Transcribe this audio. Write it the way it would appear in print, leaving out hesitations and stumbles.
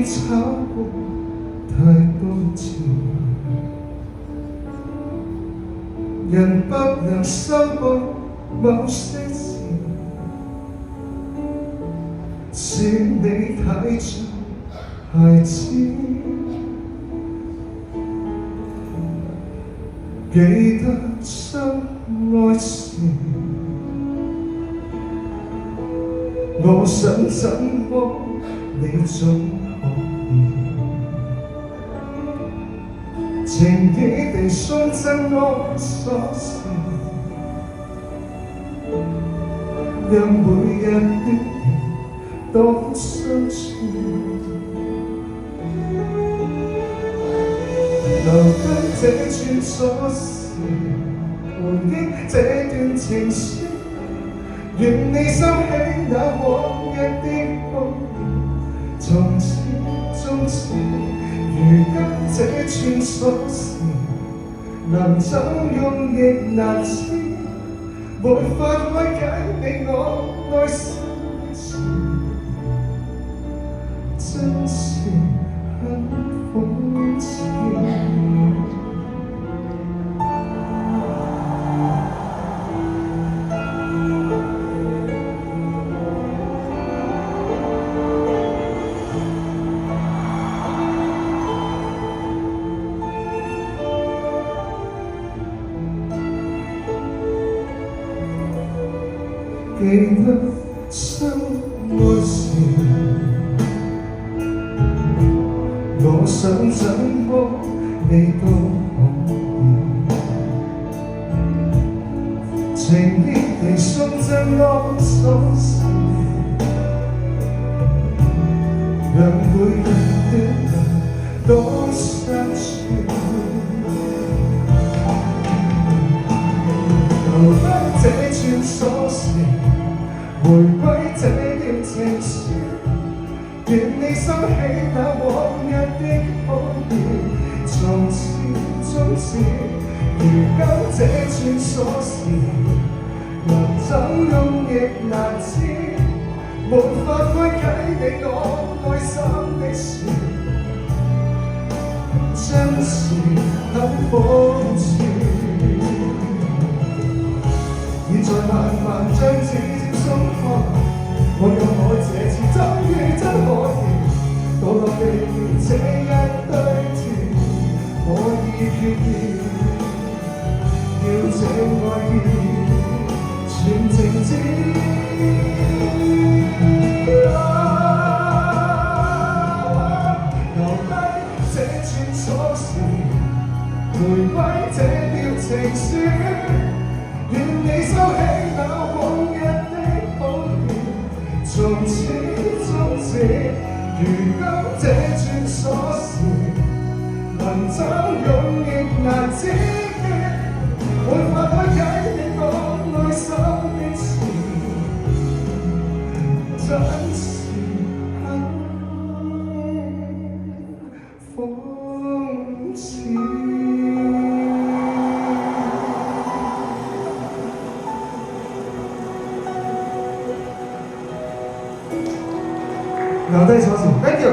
吵過太多次，人不能修補某些事，請你睇出孩子，記得相愛時，我想怎麼你總可以情義地信真我所是，讓每日的你都相處，留低這串鎖匙，回憶這段情書，願你收起那往日的報應，從此終止。如今這串鎖匙，能怎用亦難知，沒法開解你我內心的事，真是很諷刺。記得相愛時，我想怎麼你都可以情義地信真我所是，讓每日的人都相處，留低這串鎖匙，回歸這段情書，願你收起那往日的好意，從此終止。如今這串鎖匙，能怎用亦難知，沒法開解你我內心的事，真是很諷刺。現在慢慢將指尖鬆開，我有我這次終於真可以墮落地這一堆填，我已決意要這愛意全靜止。留低這串鎖匙，回歸這條情書，願你收起那往日的好意，從此終止。如今這串鎖匙，能怎用亦難知，沒法開解你我內心的事，真是很諷刺。留低鎖匙 ，thank you，